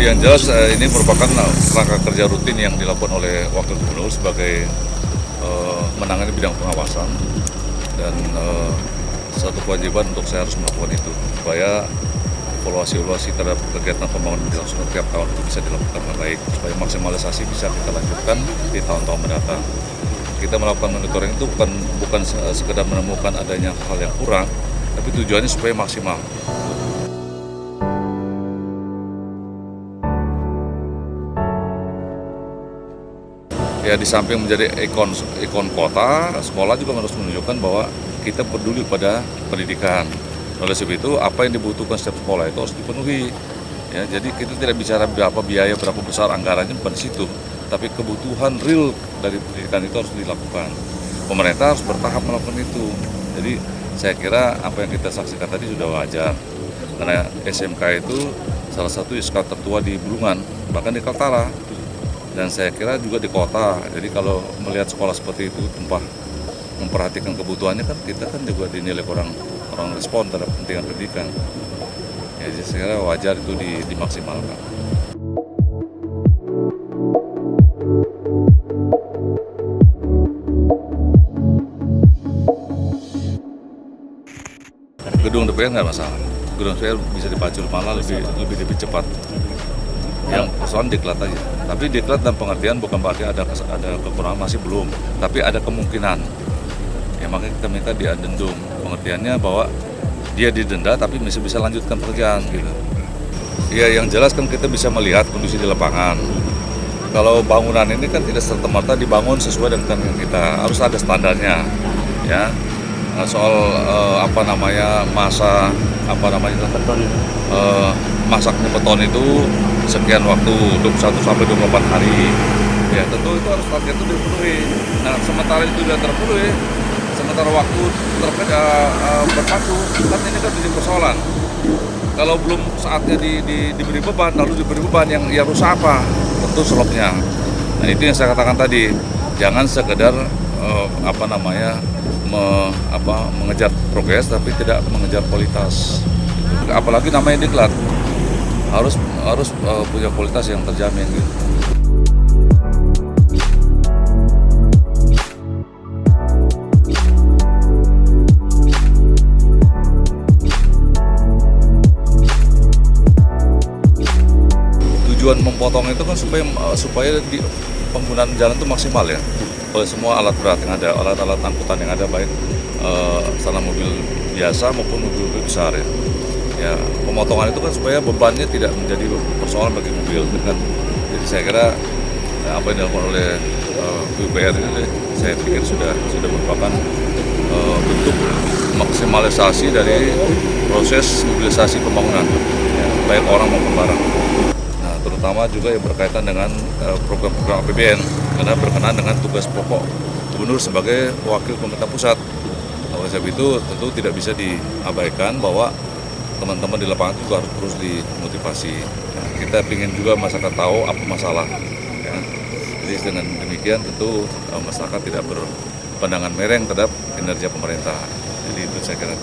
Yang jelas ini merupakan rangka kerja rutin yang dilakukan oleh Wakil Gubernur sebagai menangani bidang pengawasan dan satu kewajiban untuk saya harus melakukan itu supaya evaluasi terhadap kegiatan pembangunan dilangsungkan tiap tahun itu bisa dilakukan dengan baik supaya maksimalisasi bisa kita lanjutkan di tahun-tahun mendatang. Kita melakukan monitoring itu bukan sekedar menemukan adanya hal yang kurang, tapi tujuannya supaya maksimal. Ya, di samping menjadi ikon kota, sekolah juga harus menunjukkan bahwa kita peduli pada pendidikan. Oleh sebab itu, apa yang dibutuhkan setiap sekolah itu harus dipenuhi. Ya, jadi kita tidak bicara berapa biaya, berapa besar anggarannya bukan di situ, tapi kebutuhan real dari pendidikan itu harus dilakukan. Pemerintah harus bertahap melakukan itu. Jadi saya kira apa yang kita saksikan tadi sudah wajar. Karena SMK itu salah satu sekolah tertua di Bulungan, bahkan di Kaltara. Dan saya kira juga di kota. Jadi kalau melihat sekolah seperti itu tanpa memperhatikan kebutuhannya kan kita kan juga dinilai kurang respon terhadap kepentingan pendidikan. Ya, jadi saya kira wajar itu dimaksimalkan. Gedung DPR nggak masalah. Gedung DPR bisa dipacu malah lebih cepat. Yang persoalan diklat aja. Tapi diklat dan pengertian bukan berarti ada kekurangan, masih belum. Tapi ada kemungkinan. Ya makanya kita minta diadendum. Pengertiannya bahwa dia didenda tapi masih bisa lanjutkan pekerjaan gitu. Ya yang jelas kan kita bisa melihat kondisi di lapangan. Kalau bangunan ini kan tidak serta-merta dibangun sesuai dengan yang kita harus ada standarnya. Ya. Soal masaknya beton itu sekian waktu 21 sampai 24 hari. Ya tentu itu harus target itu dipenuhi. Nah sementara itu sudah terpenuhi, sementara waktu berpacu, kan ini kan jadi persoalan. Kalau belum saatnya diberi beban, lalu diberi beban yang rusak apa? Tentu slopnya. Nah itu yang saya katakan tadi, jangan sekedar mengejar progres tapi tidak mengejar kualitas. Apalagi namanya diklat harus punya kualitas yang terjamin gitu. Tujuan memotong itu kan supaya penggunaan jalan itu maksimal ya. Oleh semua alat berat yang ada, alat-alat angkutan yang ada, baik sana mobil biasa maupun mobil besar ya. Ya, pemotongan itu kan supaya bebannya tidak menjadi persoalan bagi mobil kan. Jadi saya kira apa yang dilakukan oleh PUPR ini saya pikir sudah merupakan bentuk maksimalisasi dari proses mobilisasi pembangunan ya, baik orang maupun barang. Nah, terutama juga yang berkaitan dengan program-program APBN karena berkenaan dengan tugas pokok gubernur sebagai wakil pemerintah pusat. Oleh sebab itu tentu tidak bisa diabaikan bahwa teman-teman di lapangan juga harus terus dimotivasi. Ya, kita ingin juga masyarakat tahu apa masalah. Ya. Jadi dengan demikian tentu masyarakat tidak berpandangan mereng terhadap kinerja pemerintah. Jadi itu saya kira.